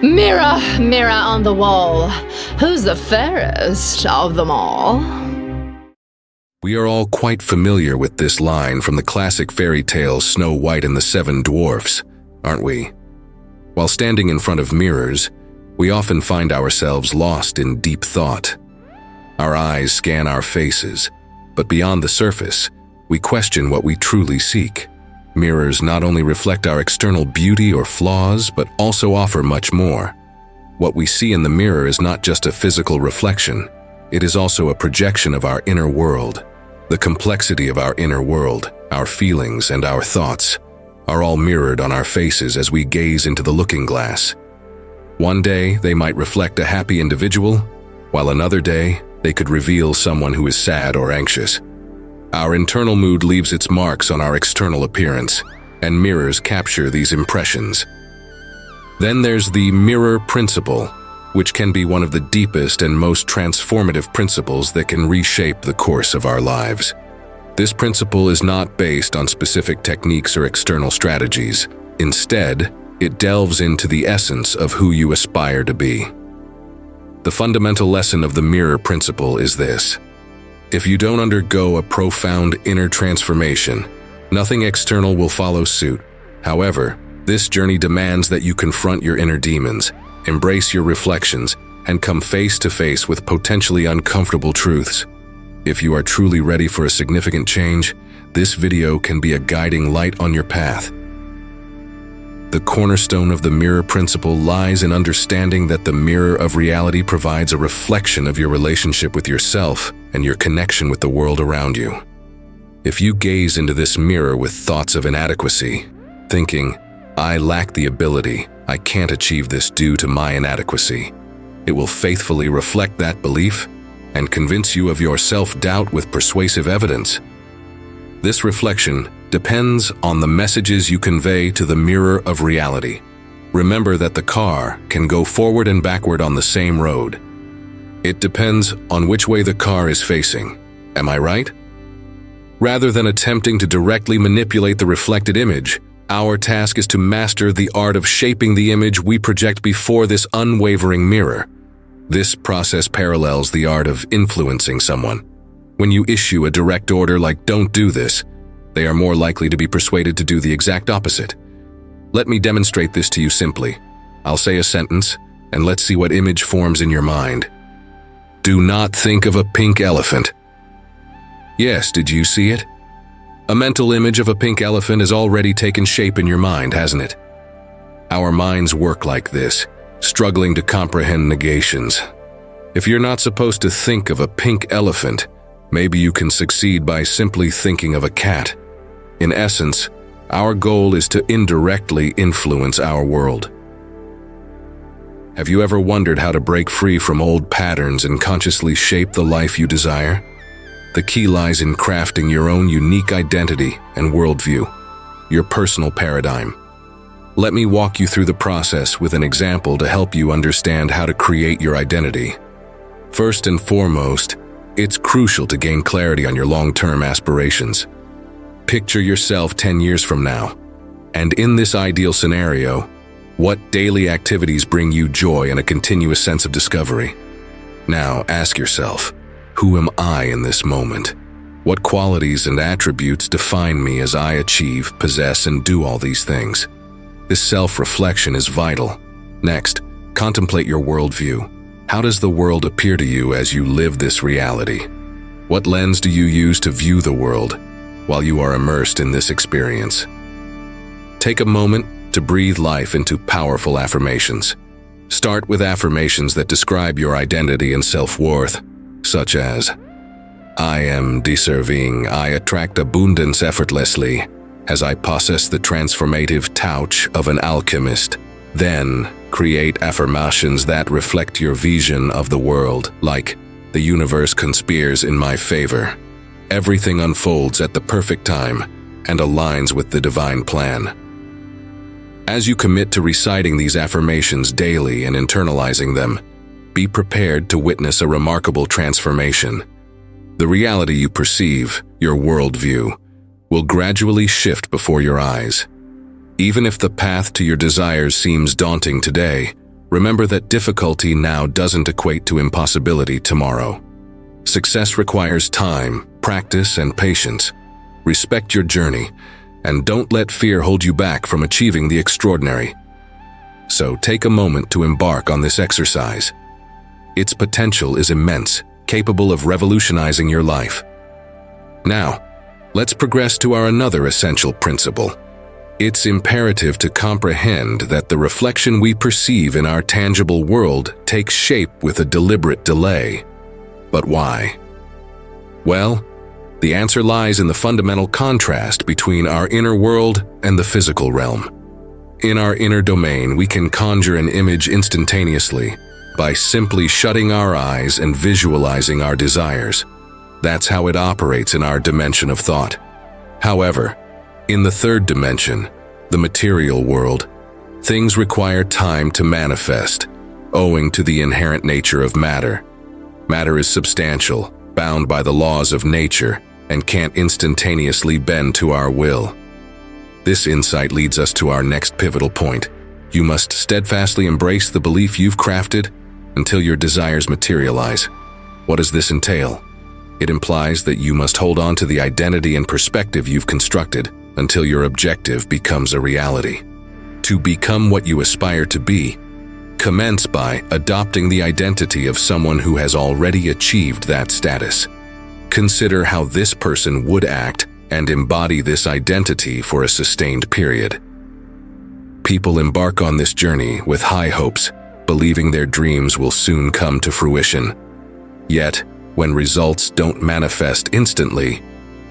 Mirror, mirror on the wall, who's the fairest of them all? We are all quite familiar with this line from the classic fairy tale Snow White and the Seven Dwarfs, aren't we? While standing in front of mirrors, we often find ourselves lost in deep thought. Our eyes scan our faces, but beyond the surface, we question what we truly seek. Mirrors not only reflect our external beauty or flaws, but also offer much more. What we see in the mirror is not just a physical reflection, it is also a projection of our inner world. The complexity of our inner world, our feelings and our thoughts, are all mirrored on our faces as we gaze into the looking glass. One day, they might reflect a happy individual, while another day, they could reveal someone who is sad or anxious. Our internal mood leaves its marks on our external appearance, and mirrors capture these impressions. Then there's the mirror principle, which can be one of the deepest and most transformative principles that can reshape the course of our lives. This principle is not based on specific techniques or external strategies. Instead, it delves into the essence of who you aspire to be. The fundamental lesson of the mirror principle is this: if you don't undergo a profound inner transformation, nothing external will follow suit. However, this journey demands that you confront your inner demons, embrace your reflections, and come face to face with potentially uncomfortable truths. If you are truly ready for a significant change, this video can be a guiding light on your path. The cornerstone of the mirror principle lies in understanding that the mirror of reality provides a reflection of your relationship with yourself and your connection with the world around you. If you gaze into this mirror with thoughts of inadequacy, thinking, "I lack the ability, I can't achieve this due to my inadequacy," it will faithfully reflect that belief and convince you of your self-doubt with persuasive evidence. This reflection depends on the messages you convey to the mirror of reality. Remember that the car can go forward and backward on the same road. It depends on which way the car is facing. Am I right? Rather than attempting to directly manipulate the reflected image, our task is to master the art of shaping the image we project before this unwavering mirror. This process parallels the art of influencing someone. When you issue a direct order like "don't do this," they are more likely to be persuaded to do the exact opposite. Let me demonstrate this to you simply. I'll say a sentence, and let's see what image forms in your mind. Do not think of a pink elephant. Yes, did you see it? A mental image of a pink elephant has already taken shape in your mind, hasn't it? Our minds work like this, struggling to comprehend negations. If you're not supposed to think of a pink elephant, maybe you can succeed by simply thinking of a cat. In essence, our goal is to indirectly influence our world. Have you ever wondered how to break free from old patterns and consciously shape the life you desire? The key lies in crafting your own unique identity and worldview, your personal paradigm. Let me walk you through the process with an example to help you understand how to create your identity. First and foremost, it's crucial to gain clarity on your long-term aspirations. Picture yourself 10 years from now, and in this ideal scenario, what daily activities bring you joy and a continuous sense of discovery? Now ask yourself, who am I in this moment? What qualities and attributes define me as I achieve, possess, and do all these things? This self-reflection is vital. Next, contemplate your worldview. How does the world appear to you as you live this reality? What lens do you use to view the world while you are immersed in this experience? Take a moment to breathe life into powerful affirmations. Start with affirmations that describe your identity and self-worth, such as, "I am deserving, I attract abundance effortlessly, as I possess the transformative touch of an alchemist." Then, create affirmations that reflect your vision of the world, like, "The universe conspires in my favor. Everything unfolds at the perfect time and aligns with the divine plan." As you commit to reciting these affirmations daily and internalizing them, be prepared to witness a remarkable transformation. The reality you perceive, your worldview, will gradually shift before your eyes. Even if the path to your desires seems daunting today, Remember that difficulty now doesn't equate to impossibility tomorrow. Success requires time, practice, and patience. Respect your journey, and don't let fear hold you back from achieving the extraordinary. So take a moment to embark on this exercise. Its potential is immense, capable of revolutionizing your life. Now, let's progress to our another essential principle. It's imperative to comprehend that the reflection we perceive in our tangible world takes shape with a deliberate delay. But why? Well, the answer lies in the fundamental contrast between our inner world and the physical realm. In our inner domain, we can conjure an image instantaneously by simply shutting our eyes and visualizing our desires. That's how it operates in our dimension of thought. However, in the third dimension, the material world, things require time to manifest, owing to the inherent nature of matter. Matter is substantial, bound by the laws of nature, and can't instantaneously bend to our will. This insight leads us to our next pivotal point. You must steadfastly embrace the belief you've crafted until your desires materialize. What does this entail? It implies that you must hold on to the identity and perspective you've constructed until your objective becomes a reality. To become what you aspire to be, commence by adopting the identity of someone who has already achieved that status. Consider how this person would act and embody this identity for a sustained period. People embark on this journey with high hopes, believing their dreams will soon come to fruition. Yet, when results don't manifest instantly,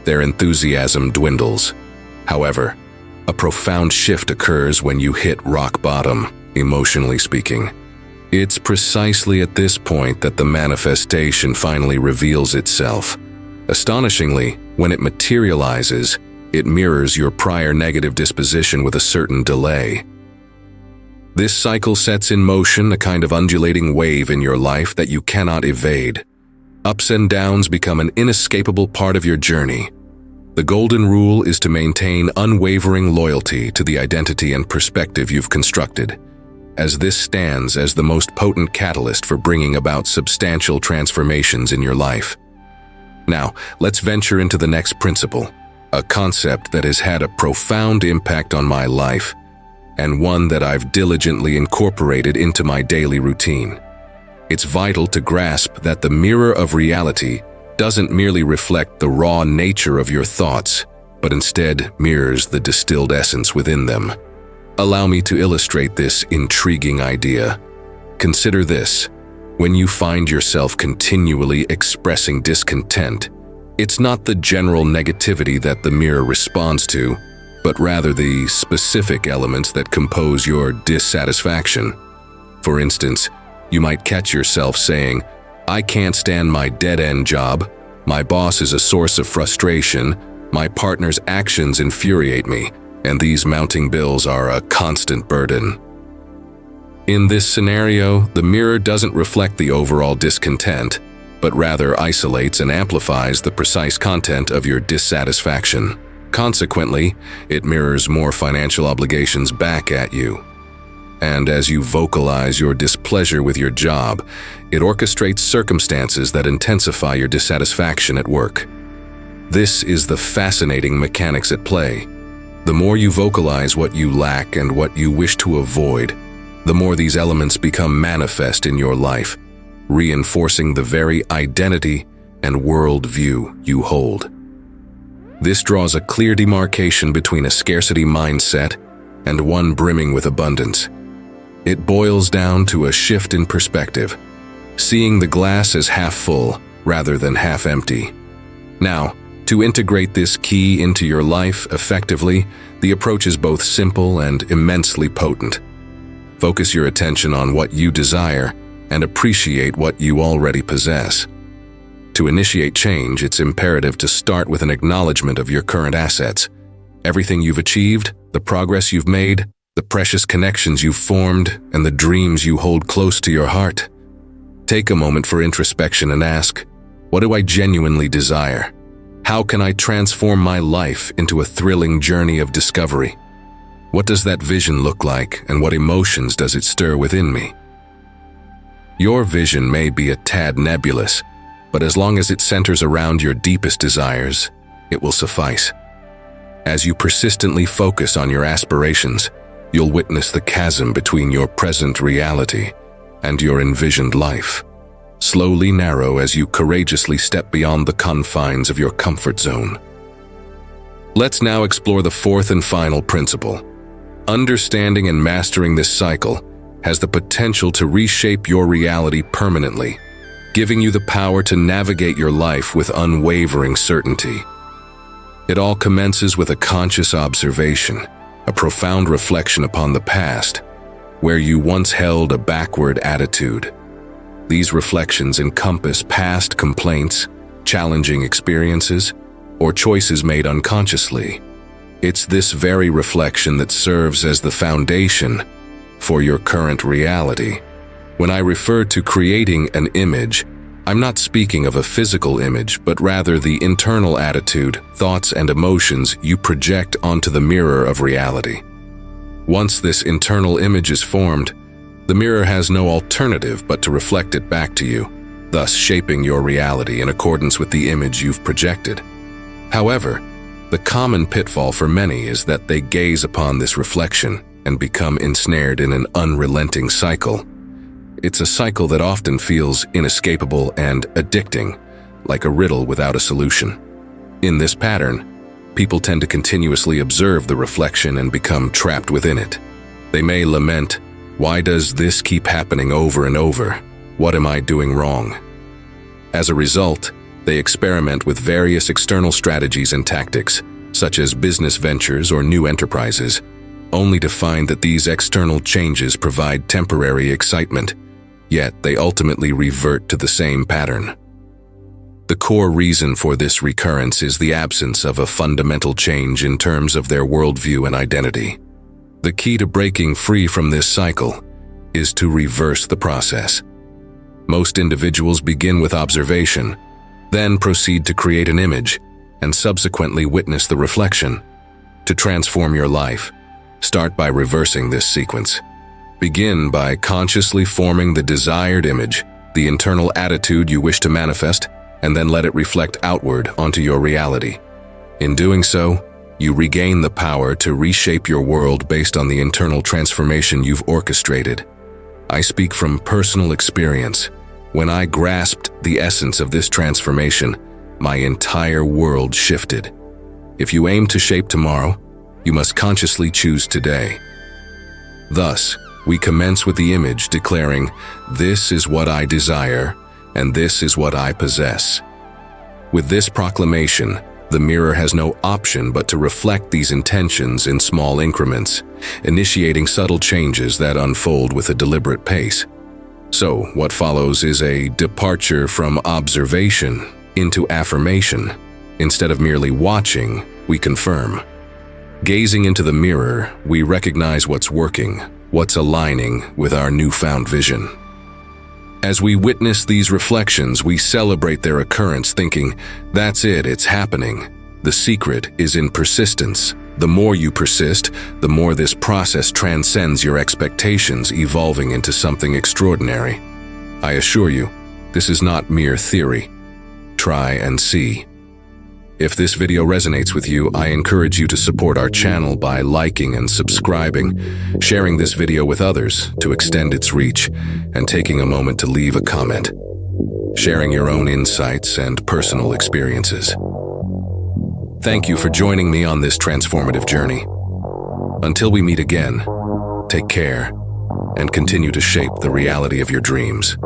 their enthusiasm dwindles. However, a profound shift occurs when you hit rock bottom, emotionally speaking. It's precisely at this point that the manifestation finally reveals itself. Astonishingly, when it materializes, it mirrors your prior negative disposition with a certain delay. This cycle sets in motion a kind of undulating wave in your life that you cannot evade. Ups and downs become an inescapable part of your journey. The golden rule is to maintain unwavering loyalty to the identity and perspective you've constructed, as this stands as the most potent catalyst for bringing about substantial transformations in your life. Now, let's venture into the next principle, a concept that has had a profound impact on my life, and one that I've diligently incorporated into my daily routine. It's vital to grasp that the mirror of reality doesn't merely reflect the raw nature of your thoughts, but instead mirrors the distilled essence within them. Allow me to illustrate this intriguing idea. Consider this. When you find yourself continually expressing discontent, it's not the general negativity that the mirror responds to, but rather the specific elements that compose your dissatisfaction. For instance, you might catch yourself saying, "I can't stand my dead-end job, my boss is a source of frustration, my partner's actions infuriate me, and these mounting bills are a constant burden." In this scenario, the mirror doesn't reflect the overall discontent, but rather isolates and amplifies the precise content of your dissatisfaction. Consequently, it mirrors more financial obligations back at you. And as you vocalize your displeasure with your job, it orchestrates circumstances that intensify your dissatisfaction at work. This is the fascinating mechanics at play. The more you vocalize what you lack and what you wish to avoid, the more these elements become manifest in your life, reinforcing the very identity and worldview you hold. This draws a clear demarcation between a scarcity mindset and one brimming with abundance. It boils down to a shift in perspective, seeing the glass as half full rather than half empty. Now, to integrate this key into your life effectively, the approach is both simple and immensely potent. Focus your attention on what you desire and appreciate what you already possess. To initiate change, it's imperative to start with an acknowledgement of your current assets. Everything you've achieved, the progress you've made, the precious connections you've formed, and the dreams you hold close to your heart. Take a moment for introspection and ask, what do I genuinely desire? How can I transform my life into a thrilling journey of discovery? What does that vision look like, and what emotions does it stir within me? Your vision may be a tad nebulous, but as long as it centers around your deepest desires, it will suffice. As you persistently focus on your aspirations, you'll witness the chasm between your present reality and your envisioned life slowly narrow as you courageously step beyond the confines of your comfort zone. Let's now explore the fourth and final principle. Understanding and mastering this cycle has the potential to reshape your reality permanently, giving you the power to navigate your life with unwavering certainty. It all commences with a conscious observation, a profound reflection upon the past, where you once held a backward attitude. These reflections encompass past complaints, challenging experiences, or choices made unconsciously. It's this very reflection that serves as the foundation for your current reality. When I refer to creating an image, I'm not speaking of a physical image, but rather the internal attitude, thoughts, and emotions you project onto the mirror of reality. Once this internal image is formed, the mirror has no alternative but to reflect it back to you, thus shaping your reality in accordance with the image you've projected. However, the common pitfall for many is that they gaze upon this reflection and become ensnared in an unrelenting cycle. It's a cycle that often feels inescapable and addicting, like a riddle without a solution. In this pattern, people tend to continuously observe the reflection and become trapped within it. They may lament, "Why does this keep happening over and over? What am I doing wrong?" As a result, they experiment with various external strategies and tactics, such as business ventures or new enterprises, only to find that these external changes provide temporary excitement, yet they ultimately revert to the same pattern. The core reason for this recurrence is the absence of a fundamental change in terms of their worldview and identity. The key to breaking free from this cycle is to reverse the process. Most individuals begin with observation, then proceed to create an image, and subsequently witness the reflection. To transform your life, start by reversing this sequence. Begin by consciously forming the desired image, the internal attitude you wish to manifest, and then let it reflect outward onto your reality. In doing so, you regain the power to reshape your world based on the internal transformation you've orchestrated. I speak from personal experience. When I grasped the essence of this transformation, my entire world shifted. If you aim to shape tomorrow, you must consciously choose today. Thus, we commence with the image declaring, "This is what I desire, and this is what I possess." With this proclamation, the mirror has no option but to reflect these intentions in small increments, initiating subtle changes that unfold with a deliberate pace. So, what follows is a departure from observation into affirmation. Instead of merely watching, we confirm. Gazing into the mirror, we recognize what's working, what's aligning with our newfound vision. As we witness these reflections, we celebrate their occurrence, thinking, "That's it, it's happening." The secret is in persistence. The more you persist, the more this process transcends your expectations, evolving into something extraordinary. I assure you, this is not mere theory. Try and see. If this video resonates with you, I encourage you to support our channel by liking and subscribing, sharing this video with others to extend its reach, and taking a moment to leave a comment, sharing your own insights and personal experiences. Thank you for joining me on this transformative journey. Until we meet again, take care and continue to shape the reality of your dreams.